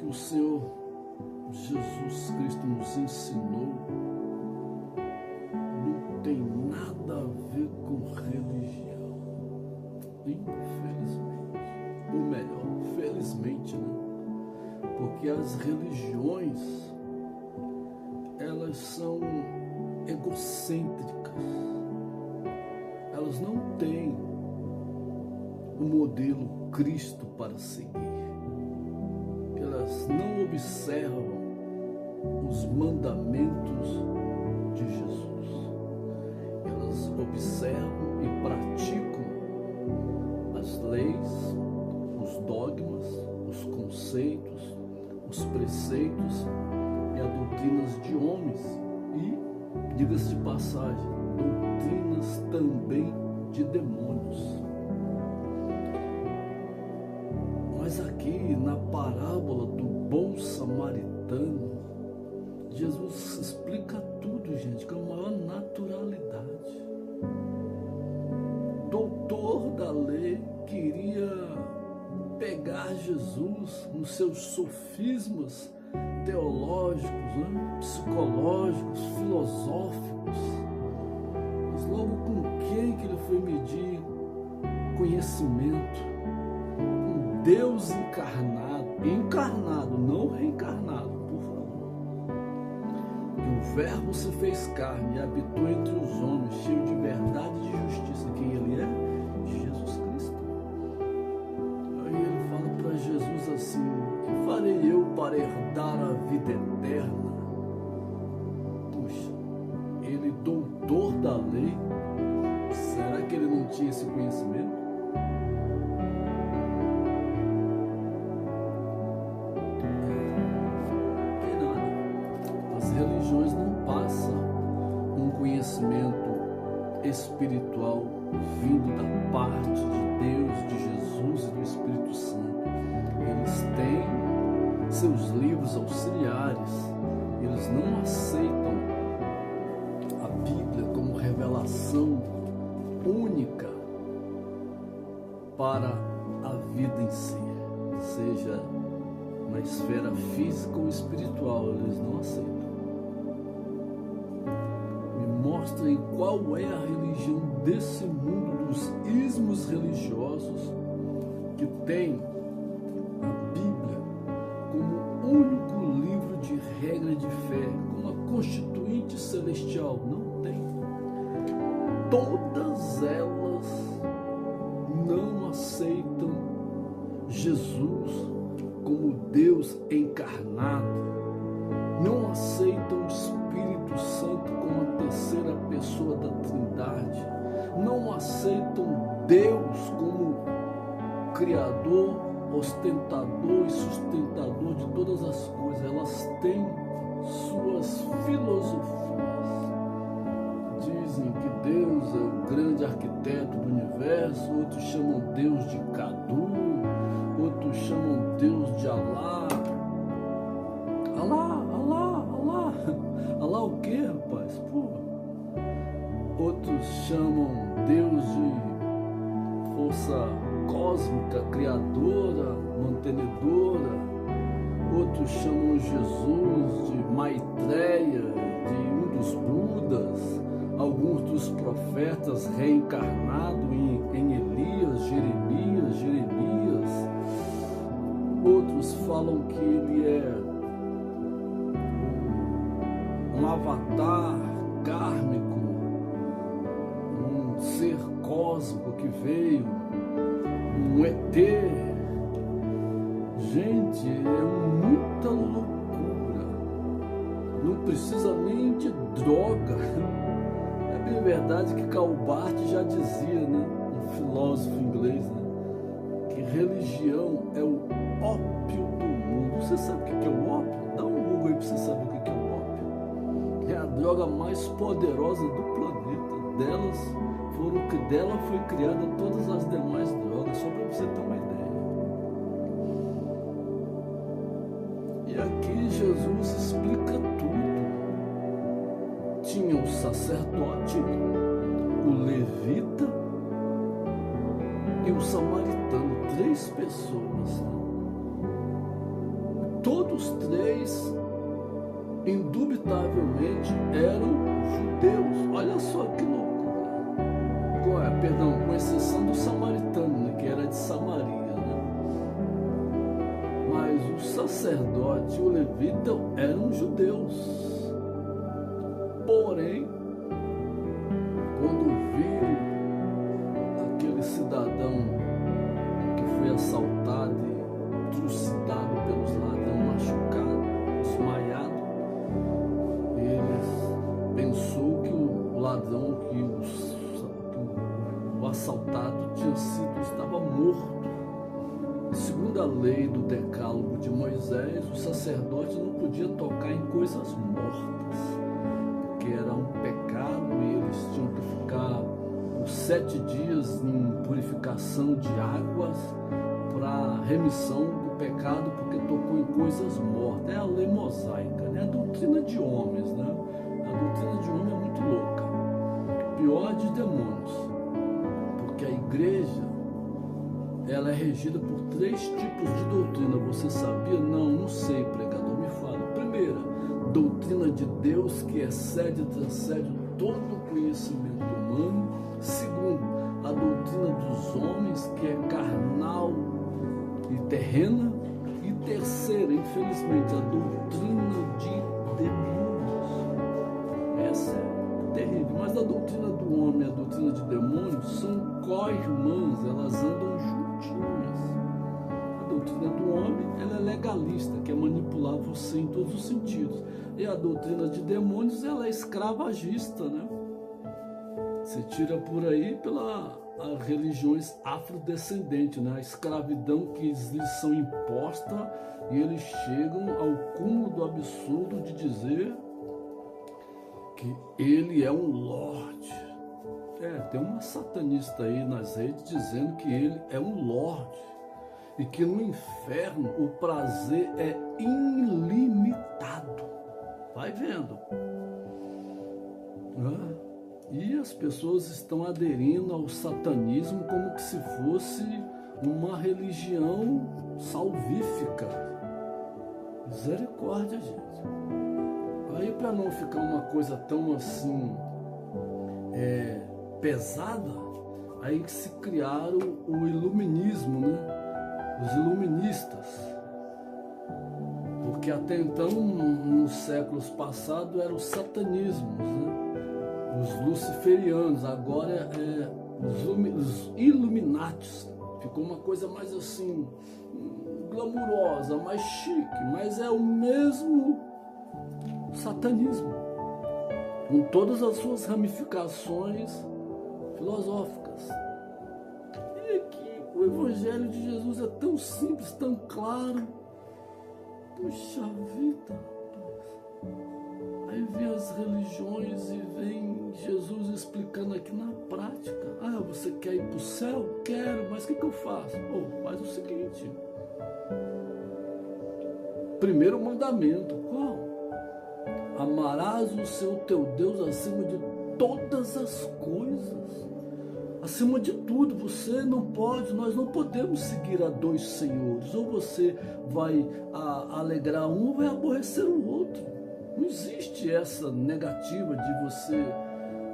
o Senhor Jesus Cristo nos ensinou não tem nada a ver com religião, infelizmente, ou melhor, felizmente, né? Porque as religiões, elas são egocêntricas, elas não têm o modelo Cristo para seguir, elas não observam os mandamentos de Jesus, elas observam e praticam as leis, os dogmas, os conceitos, os preceitos e as doutrinas de homens e, diga-se de passagem, doutrinas também de demônios. Mas aqui na parábola do bom samaritano, Jesus explica tudo, gente, com a maior naturalidade. Doutor da lei queria pegar Jesus nos seus sofismas teológicos, né? Psicológicos, filosóficos. Mas logo com quem que ele foi medir conhecimento? Com Deus encarnado, não reencarnado, por favor. E o Verbo se fez carne e habitou entre os homens, cheio de verdade e de justiça. Quem ele é? Jesus Cristo. Aí ele fala para Jesus assim: que farei eu para herdar a vida eterna? Puxa, ele doutor da lei, será que ele não tinha esse conhecimento? Que nada. As religiões não passam um conhecimento espiritual vindo da parte de Deus, de Jesus e do Espírito Santo. Eles têm seus livros auxiliares, eles não aceitam a Bíblia como revelação única para a vida em si, seja na esfera física ou espiritual, eles não aceitam. Me mostrem qual é a religião desse mundo dos ismos religiosos que tem a Bíblia como único livro de regra de fé, como a constituinte celestial. Não tem. Todas elas não aceitam Jesus como Deus encarnado, não aceitam o Espírito Santo como a terceira pessoa da Trindade, não aceitam Deus como Criador, ostentador e sustentador de todas as coisas. Elas têm suas filosofias. Dizem que Deus é o grande arquiteto do universo, outros chamam Deus de Cadu, outros chamam Deus de Alá. Alá o que, rapaz? Pô. Outros chamam Deus de força cósmica, criadora, mantenedora. Outros chamam Jesus de Maitreya, de um dos Budas. Alguns dos profetas reencarnados em Elias, Jeremias. Outros falam que ele é um avatar kármico, um ser cósmico que veio, um ET. Gente, é muita loucura. Não precisa nem de droga. É bem verdade que Karl Barth já dizia, né, um filósofo inglês, né, que religião é o ópio do mundo. Você sabe o que é o ópio? Dá um Google aí para você saber o que é o ópio. É a droga mais poderosa do planeta. Dela foi criada todas as demais drogas, só para você ter uma ideia. E aqui Jesus explica tudo. Tinha o sacerdote, o levita e o samaritano, 3 pessoas. todos três, indubitavelmente, eram judeus. Olha só que loucura. Perdão, com exceção do samaritano, né, que era de Samaria, né? Mas o sacerdote e o levita eram judeus. Porém, quando viu aquele cidadão que foi assaltado e trucidado pelos ladrões, machucado, desmaiado, ele pensou que o ladrão, que o assaltado estava morto. Segundo a lei do decálogo de Moisés, o sacerdote não podia tocar em coisas mortas, porque era um pecado e eles tinham que ficar por 7 dias em purificação de águas para remissão do pecado, porque tocou em coisas mortas. É a lei mosaica, né? A doutrina de homens, né? A doutrina de homem é muito louca, pior de demônios, porque a igreja, ela é regida por 3 tipos de doutrina. Você sabia? Não sei, pregador, me fala. Primeira, doutrina de Deus, que excede e transcende todo o conhecimento humano. Segundo, a doutrina dos homens, que é carnal e terrena. E terceira, infelizmente, a doutrina de demônios. Essa é terrível. Mas a doutrina do homem e a doutrina de demônios são co-irmãs, elas andam juntinhas. A doutrina do homem, ela é legalista, quer manipular você em todos os sentidos. E a doutrina de demônios, ela é escravagista, né? Você tira por aí pelas religiões afrodescendentes, né? A escravidão que lhes são imposta, e eles chegam ao cúmulo do absurdo de dizer que ele é um lorde. Tem uma satanista aí nas redes dizendo que ele é um lorde e que no inferno o prazer é ilimitado. Vai vendo. E as pessoas estão aderindo ao satanismo como que se fosse uma religião salvífica. Misericórdia, gente. Aí, para não ficar uma coisa tão assim pesada, aí que se criaram o iluminismo, né? Os iluministas. Porque até então, nos séculos passados, eram os satanismos, né? Os luciferianos. Agora os Illuminatis. Ficou uma coisa mais assim, glamurosa, mais chique, mas é o mesmo satanismo, com todas as suas ramificações filosóficas. E aqui o Evangelho de Jesus é tão simples, tão claro. Puxa vida, aí vem as religiões e vem Jesus explicando aqui na prática. Você quer ir para o céu? Quero, mas o que eu faço? Faz o seguinte. Primeiro mandamento, qual? Amarás o seu teu Deus acima de todas as coisas. Acima de tudo, você não pode, nós não podemos seguir a 2 senhores. Ou você vai alegrar um ou vai aborrecer o outro. Não existe essa negativa de você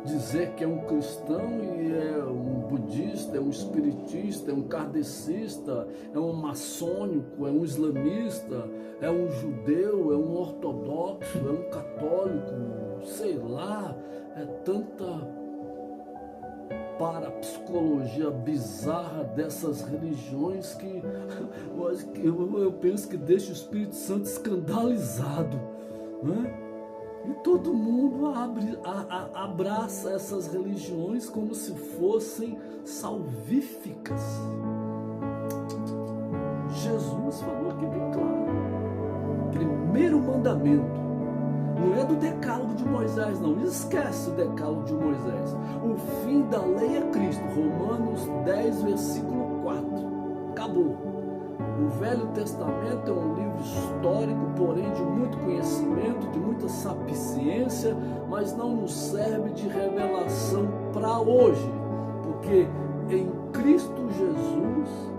dizer que é um cristão e é um budista, é um espiritista, é um kardecista, é um maçônico, é um islamista, é um judeu, é um ortodoxo, é um católico, sei lá, é tanta parapsicologia bizarra dessas religiões que eu penso que deixa o Espírito Santo escandalizado, né? E todo mundo abraça essas religiões como se fossem salvíficas. Jesus falou aqui bem claro. Primeiro mandamento. Não é do decálogo de Moisés, não. Esquece o decálogo de Moisés. O fim da lei é Cristo. Romanos 10, versículo 4. Acabou. O Velho Testamento é um livro histórico, porém de muito conhecimento, de muita sapiência, mas não nos serve de revelação para hoje, porque em Cristo Jesus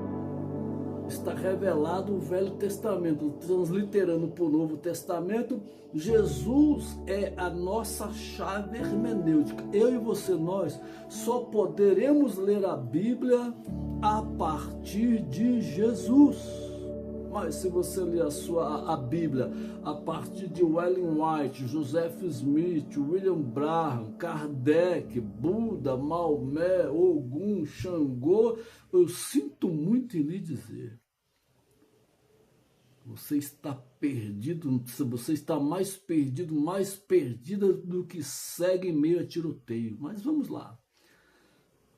está revelado o Velho Testamento, transliterando para o Novo Testamento. Jesus é a nossa chave hermenêutica. Eu e você, nós só poderemos ler a Bíblia a partir de Jesus. Mas se você ler a Bíblia a partir de Ellen White, Joseph Smith, William Branham, Kardec, Buda, Maomé, Ogum, Xangô, eu sinto muito em lhe dizer, você está perdido, você está mais perdido, mais perdida do que segue em meio a tiroteio. Mas vamos lá.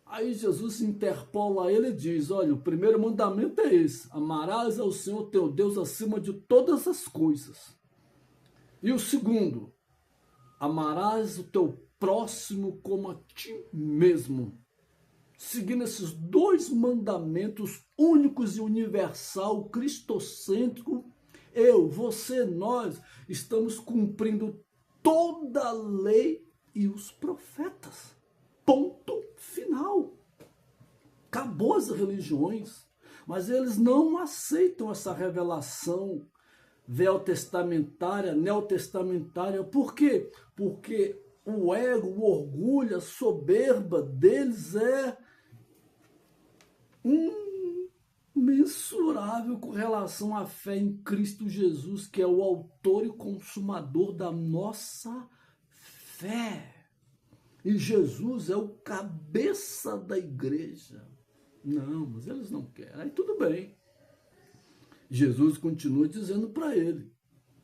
Aí Jesus interpola ele e diz, olha, o primeiro mandamento é esse, amarás ao Senhor teu Deus acima de todas as coisas. E o segundo, amarás o teu próximo como a ti mesmo. Seguindo esses dois mandamentos únicos e universal, cristocêntrico, eu, você, nós estamos cumprindo toda a lei e os profetas. Ponto final. Acabou as religiões, mas eles não aceitam essa revelação veotestamentária, neotestamentária. Por quê? Porque o ego, o orgulho, a soberba deles é imensurável com relação à fé em Cristo Jesus, que é o autor e consumador da nossa fé. E Jesus é o cabeça da igreja. Não, mas eles não querem. Aí tudo bem. Jesus continua dizendo para ele,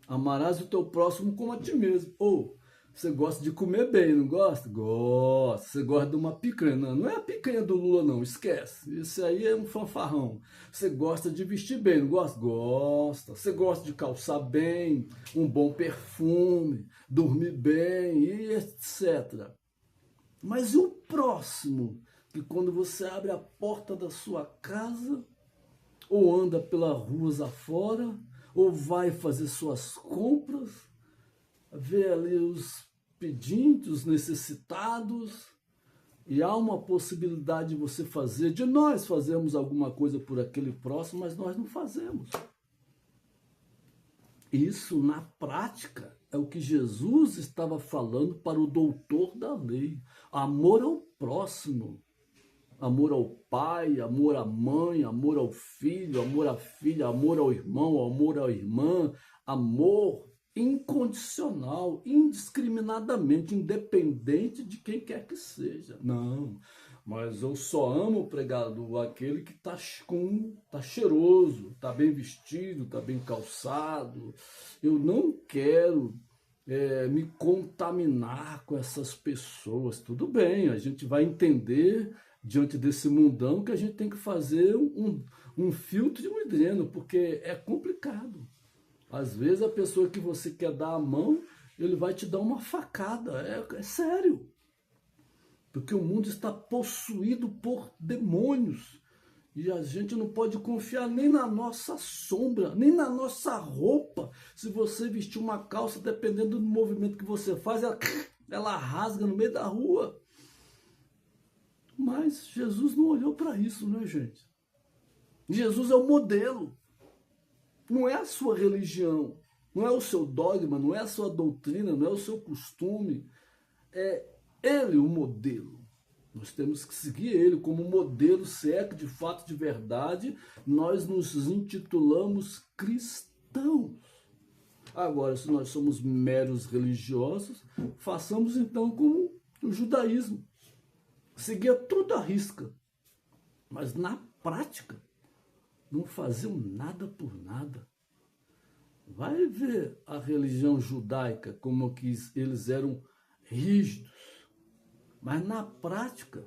amarás o teu próximo como a ti mesmo. Ou, você gosta de comer bem, não gosta? Gosta. Você gosta de uma picanha. Não é a picanha do Lula, não. Esquece. Isso aí é um fanfarrão. Você gosta de vestir bem, não gosta? Gosta. Você gosta de calçar bem, um bom perfume, dormir bem, e etc. Mas e o próximo? Que quando você abre a porta da sua casa, ou anda pelas ruas afora, ou vai fazer suas compras, vê ali os pedintes, os necessitados, e há uma possibilidade de você fazer, de nós fazermos alguma coisa por aquele próximo, mas nós não fazemos. Isso, na prática, é o que Jesus estava falando para o doutor da lei. Amor ao próximo. Amor ao pai, amor à mãe, amor ao filho, amor à filha, amor ao irmão, amor à irmã. Amor incondicional, indiscriminadamente, independente de quem quer que seja. Não, mas eu só amo, pregador, aquele que tá cheiroso, tá bem vestido, tá bem calçado. Eu não quero me contaminar com essas pessoas. Tudo bem, a gente vai entender diante desse mundão que a gente tem que fazer um filtro de um hidreno, porque é complicado. Às vezes a pessoa que você quer dar a mão, ele vai te dar uma facada. É sério. Porque o mundo está possuído por demônios. E a gente não pode confiar nem na nossa sombra, nem na nossa roupa. Se você vestir uma calça, dependendo do movimento que você faz, ela rasga no meio da rua. Mas Jesus não olhou para isso, né, gente? Jesus é o modelo. Não é a sua religião, não é o seu dogma, não é a sua doutrina, não é o seu costume. É ele o modelo. Nós temos que seguir ele como modelo, se é que de fato, de verdade, nós nos intitulamos cristãos. Agora, se nós somos meros religiosos, façamos então como o judaísmo. Seguia tudo à risca, mas na prática não faziam nada por nada. Vai ver a religião judaica, como que eles eram rígidos, mas na prática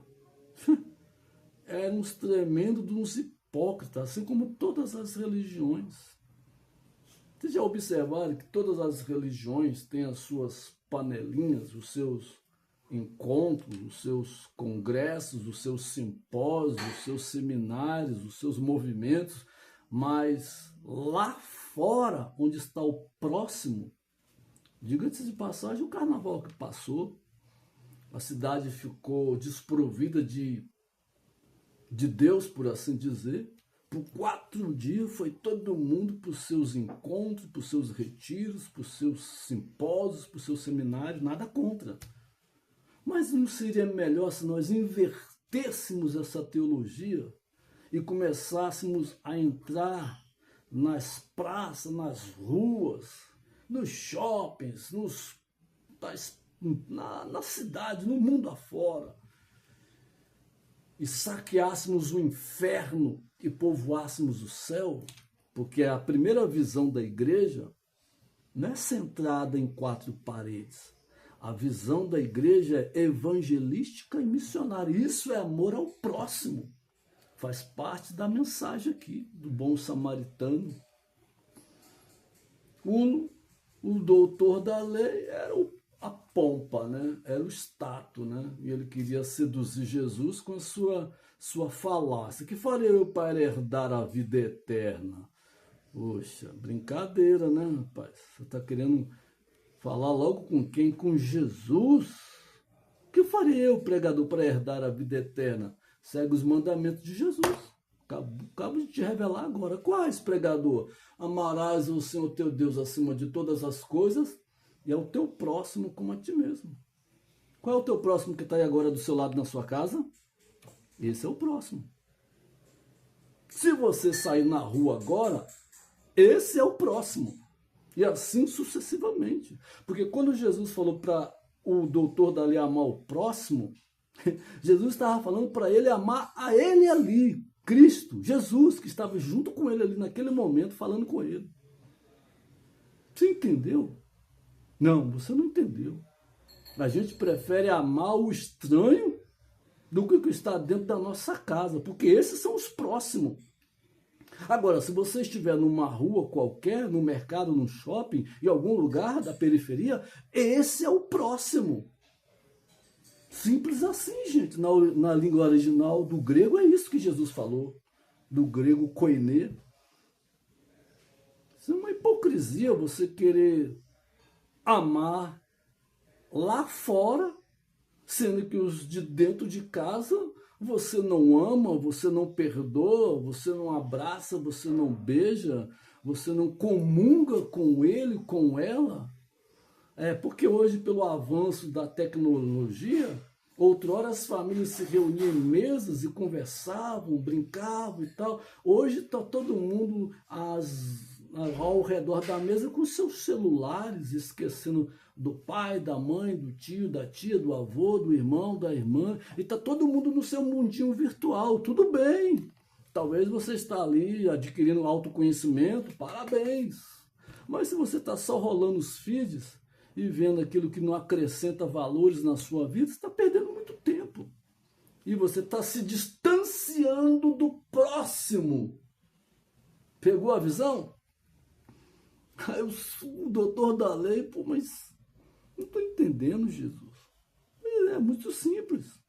eram uns tremendos de uns hipócritas, assim como todas as religiões. Vocês já observaram que todas as religiões têm as suas panelinhas, os seus encontros, os seus congressos, os seus simpósios, os seus seminários, os seus movimentos, mas lá fora, onde está o próximo, diga-se de passagem, o carnaval que passou, a cidade ficou desprovida de Deus, por assim dizer, Por 4 dias foi todo mundo para os seus encontros, para os seus retiros, para os seus simpósios, para os seus seminários, nada contra. Mas não seria melhor se nós invertêssemos essa teologia e começássemos a entrar nas praças, nas ruas, nos shoppings, na cidade, no mundo afora, e saqueássemos o inferno e povoássemos o céu? Porque a primeira visão da igreja não é centrada em 4 paredes. A visão da igreja é evangelística e missionária. Isso é amor ao próximo. Faz parte da mensagem aqui do bom samaritano. O doutor da lei era a pompa, né? Era o status, né? E ele queria seduzir Jesus com a sua falácia. Que farei eu para herdar a vida eterna? Poxa, brincadeira, né, rapaz? Você está querendo falar logo com quem? Com Jesus? O que farei eu, pregador, para herdar a vida eterna? Segue os mandamentos de Jesus. Acabo de te revelar agora. Quais, pregador? Amarás o Senhor teu Deus acima de todas as coisas e ao teu próximo como a ti mesmo. Qual é o teu próximo que está aí agora do seu lado na sua casa? Esse é o próximo. Se você sair na rua agora, esse é o próximo. E assim sucessivamente. Porque quando Jesus falou para o doutor da lei amar o próximo, Jesus estava falando para ele amar a ele ali. Cristo, Jesus, que estava junto com ele ali naquele momento, falando com ele. Você entendeu? Não, você não entendeu. A gente prefere amar o estranho do que o que está dentro da nossa casa, porque esses são os próximos. Agora, se você estiver numa rua qualquer, no mercado, no shopping, em algum lugar da periferia, esse é o próximo. Simples assim, gente. Na língua original do grego é isso que Jesus falou. Do grego koiné. Isso é uma hipocrisia você querer amar lá fora, sendo que os de dentro de casa você não ama, você não perdoa, você não abraça, você não beija, você não comunga com ele, com ela. Porque hoje, pelo avanço da tecnologia, outrora as famílias se reuniam em mesas e conversavam, brincavam e tal. Hoje está todo mundo ao redor da mesa com seus celulares, esquecendo do pai, da mãe, do tio, da tia, do avô, do irmão, da irmã. E está todo mundo no seu mundinho virtual. Tudo bem. Talvez você está ali adquirindo autoconhecimento, parabéns. Mas se você está só rolando os feeds e vendo aquilo que não acrescenta valores na sua vida, você está perdendo muito tempo. E você está se distanciando do próximo. Pegou a visão? Eu sou o doutor da lei, mas não estou entendendo, Jesus. É muito simples.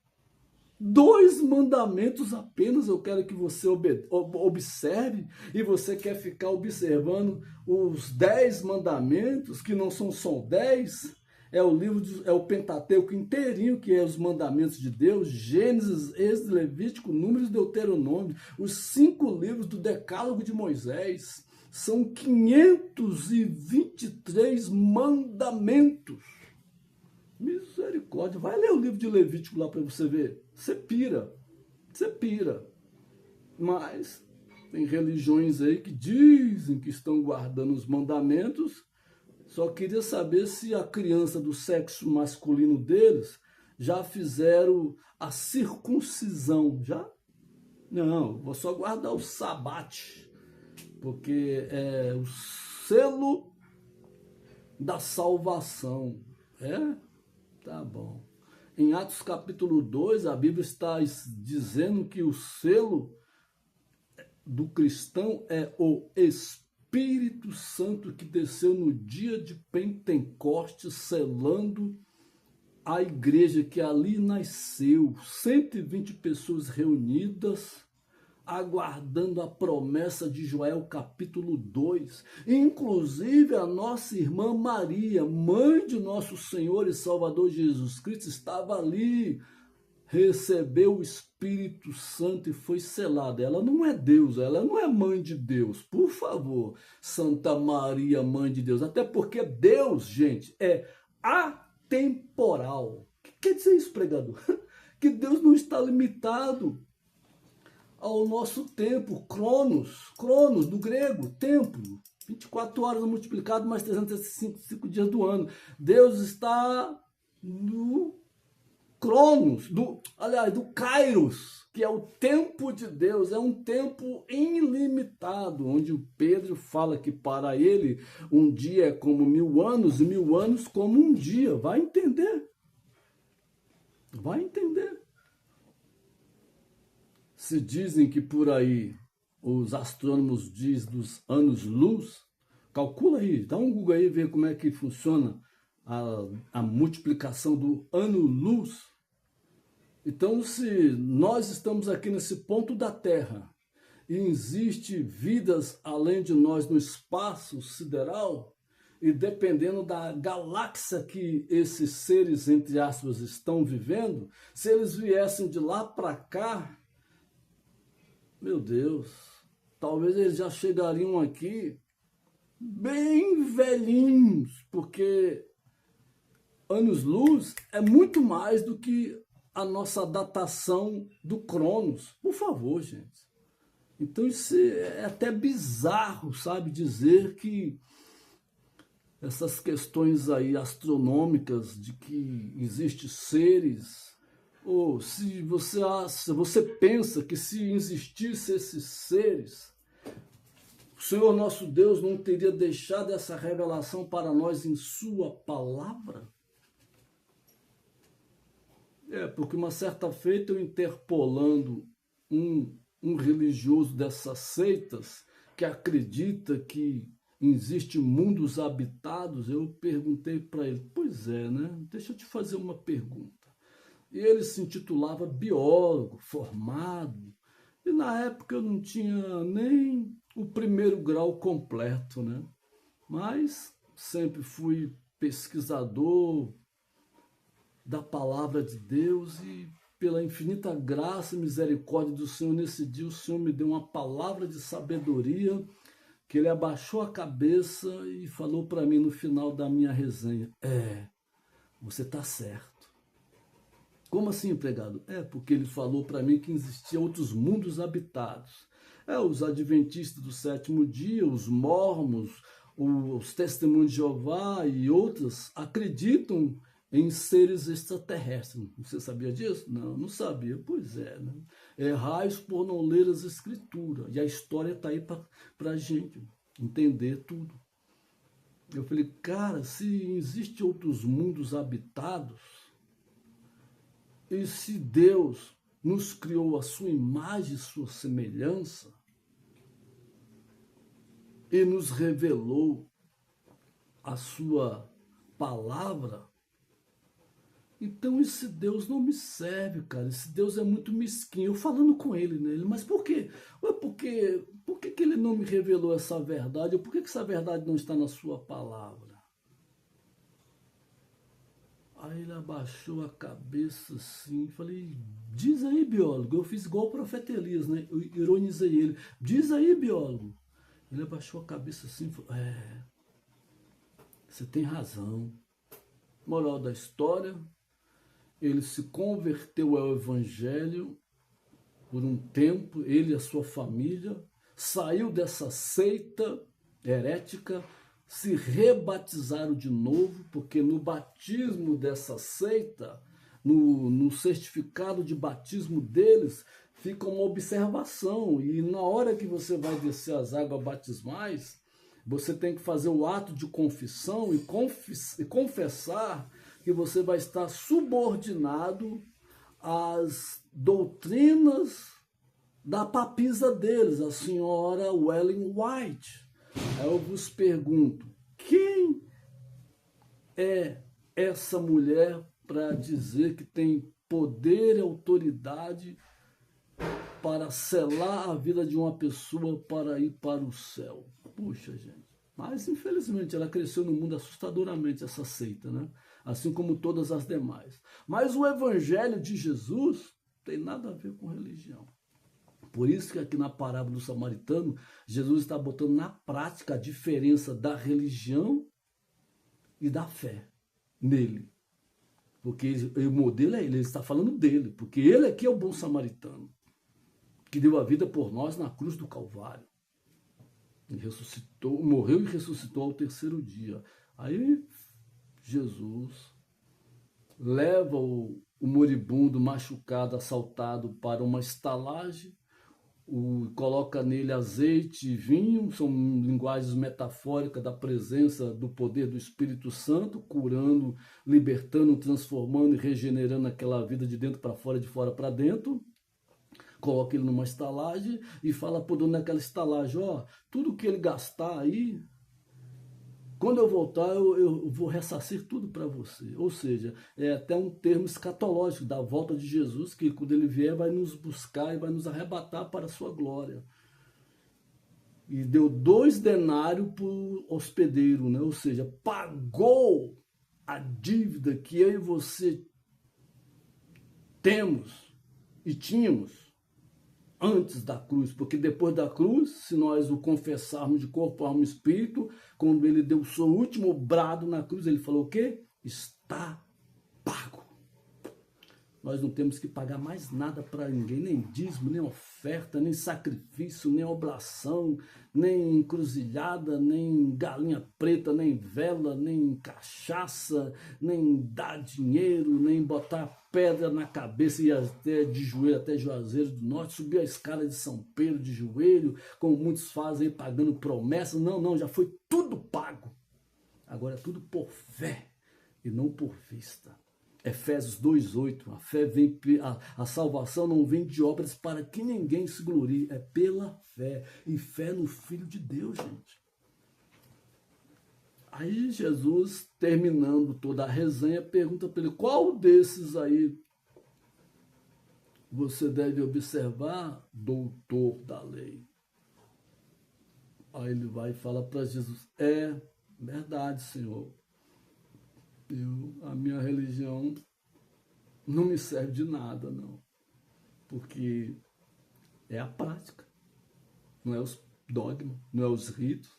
2 mandamentos apenas eu quero que você observe, e você quer ficar observando os 10 mandamentos, que não são só 10, é o Pentateuco inteirinho, que é os mandamentos de Deus, Gênesis, Êxodo, Levítico, Números e Deuteronômio, os 5 livros do Decálogo de Moisés, são 523 mandamentos. Misericórdia. Vai ler o livro de Levítico lá para você ver. Você pira. Mas tem religiões aí que dizem que estão guardando os mandamentos. Só queria saber se a criança do sexo masculino deles já fizeram a circuncisão. Já? Não, vou só guardar o sabate. Porque é o selo da salvação. Tá bom. Em Atos capítulo 2, a Bíblia está dizendo que o selo do cristão é o Espírito Santo que desceu no dia de Pentecostes, selando a igreja que ali nasceu. 120 pessoas reunidas, aguardando a promessa de Joel capítulo 2. Inclusive a nossa irmã Maria, mãe de nosso Senhor e Salvador Jesus Cristo, estava ali recebeu o Espírito Santo e foi selada. Ela não é Deus, ela não é mãe de Deus. Por favor, Santa Maria, mãe de Deus. Até porque Deus, gente, é atemporal. O que quer dizer isso, pregador? Que Deus não está limitado ao nosso tempo, cronos, do grego, tempo. 24 horas multiplicado mais 365 dias do ano. Deus está no Cronos, do Kairos, que é o tempo de Deus, é um tempo ilimitado, onde o Pedro fala que para ele um dia é como 1000 anos e 1000 anos como um dia. Vai entender. Vai entender. Se dizem que por aí os astrônomos dizem dos anos-luz, calcula aí, dá um Google aí e vê como é que funciona a multiplicação do ano-luz. Então, se nós estamos aqui nesse ponto da Terra e existe vidas além de nós no espaço sideral, e dependendo da galáxia que esses seres, entre aspas, estão vivendo, se eles viessem de lá para cá, meu Deus, talvez eles já chegariam aqui bem velhinhos, porque anos-luz é muito mais do que a nossa datação do Cronos. Por favor, gente. Então isso é até bizarro, sabe, dizer que essas questões aí astronômicas de que existem seres, ou se você pensa que se existissem esses seres, o Senhor nosso Deus não teria deixado essa revelação para nós em sua palavra? Porque uma certa feita eu interpolando um religioso dessas seitas que acredita que existem mundos habitados, eu perguntei para ele, pois é, né? Deixa eu te fazer uma pergunta. E ele se intitulava biólogo, formado, e na época eu não tinha nem o primeiro grau completo, né? Mas sempre fui pesquisador da palavra de Deus e pela infinita graça e misericórdia do Senhor, nesse dia o Senhor me deu uma palavra de sabedoria, que ele abaixou a cabeça e falou para mim no final da minha resenha, você está certo. Como assim, empregado? Porque ele falou para mim que existiam outros mundos habitados. Os adventistas do sétimo dia, os mormons, os testemunhos de Jeová e outros acreditam em seres extraterrestres. Você sabia disso? Não, não sabia. Pois é, né? Errais por não ler as escrituras. E a história está aí para a gente entender tudo. Eu falei, cara, se existem outros mundos habitados, e se Deus nos criou a sua imagem e sua semelhança, e nos revelou a sua palavra, então esse Deus não me serve, cara. Esse Deus é muito mesquinho. Eu falando com ele, né? Mas por quê? Por que ele não me revelou essa verdade? Ou por que essa verdade não está na sua palavra? Aí ele abaixou a cabeça assim, falei, diz aí, biólogo. Eu fiz igual o profeta Elias, né? Eu ironizei ele. Diz aí, biólogo. Ele abaixou a cabeça assim e falou, você tem razão. Moral da história, ele se converteu ao evangelho por um tempo, ele e a sua família, saiu dessa seita herética, se rebatizaram de novo, porque no batismo dessa seita, no certificado de batismo deles, fica uma observação, e na hora que você vai descer as águas batismais, você tem que fazer o ato de confissão e confessar que você vai estar subordinado às doutrinas da papisa deles, a senhora Ellen White. Aí eu vos pergunto, quem é essa mulher para dizer que tem poder e autoridade para selar a vida de uma pessoa para ir para o céu? Puxa, gente. Mas, infelizmente, ela cresceu no mundo assustadoramente, essa seita, né? assim como todas as demais. Mas o evangelho de Jesus tem nada a ver com religião. Por isso que aqui na parábola do samaritano, Jesus está botando na prática a diferença da religião e da fé nele. Porque o modelo é ele está falando dele, porque ele aqui é o bom samaritano, que deu a vida por nós na cruz do Calvário. Ele ressuscitou, morreu e ressuscitou ao terceiro dia. Aí Jesus leva o moribundo, machucado, assaltado para uma estalagem, coloca nele azeite e vinho, são linguagens metafóricas da presença do poder do Espírito Santo, curando, libertando, transformando e regenerando aquela vida de dentro para fora, de fora para dentro. Coloca ele numa estalagem e fala para o dono daquela estalagem, ó, tudo que ele gastar aí, quando eu voltar, eu vou ressarcir tudo para você. Ou seja, é até um termo escatológico da volta de Jesus, que quando ele vier vai nos buscar e vai nos arrebatar para a sua glória. E deu 2 denários para o hospedeiro, né? Ou seja, pagou a dívida que eu e você temos e tínhamos antes da cruz, porque depois da cruz, se nós o confessarmos de corpo, alma e espírito, quando ele deu o seu último brado na cruz, ele falou o quê? Está pago. Nós não temos que pagar mais nada para ninguém, nem dízimo, nem oferta, nem sacrifício, nem oblação, nem encruzilhada, nem galinha preta, nem vela, nem cachaça, nem dar dinheiro, nem botar pedra na cabeça e até de joelho até Juazeiro do Norte, subir a escada de São Pedro de joelho, como muitos fazem, pagando promessas. Não, já foi tudo pago. Agora é tudo por fé e não por vista. Efésios 2:8, a fé vem, a salvação não vem de obras para que ninguém se glorie, é pela fé, e fé no Filho de Deus, gente. Aí Jesus, terminando toda a resenha, pergunta para ele, qual desses aí você deve observar, doutor da lei? Aí ele vai e fala para Jesus, é verdade, Senhor. A minha religião não me serve de nada, não. Porque é a prática. Não é os dogmas, não é os ritos,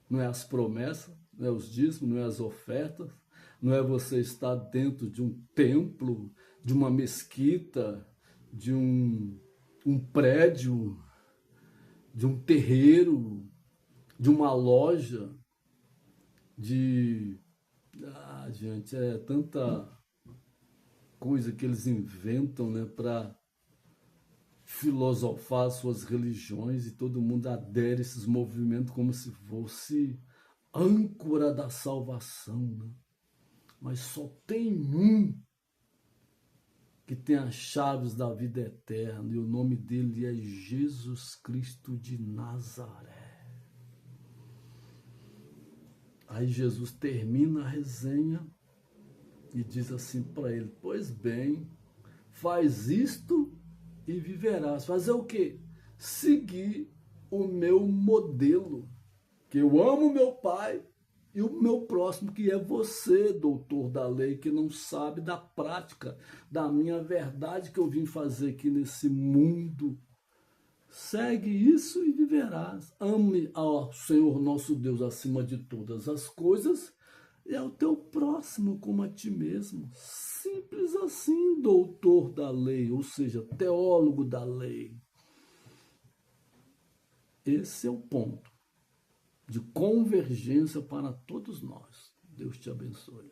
não é as promessas, não é os dízimos, não é as ofertas, não é você estar dentro de um templo, de uma mesquita, de um prédio, de um terreiro, de uma loja, gente, é tanta coisa que eles inventam, né, para filosofar suas religiões, e todo mundo adere a esses movimentos como se fosse âncora da salvação, né? Mas só tem um que tem as chaves da vida eterna, e o nome dele é Jesus Cristo de Nazaré. Aí Jesus termina a resenha e diz assim para ele, pois bem, faz isto e viverás. Fazer o quê? Seguir o meu modelo, que eu amo meu Pai e o meu próximo, que é você, doutor da lei, que não sabe da prática, da minha verdade que eu vim fazer aqui nesse mundo. Segue isso e viverás. Ame ao Senhor nosso Deus acima de todas as coisas e ao teu próximo como a ti mesmo. Simples assim, doutor da lei, ou seja, teólogo da lei. Esse é o ponto de convergência para todos nós. Deus te abençoe.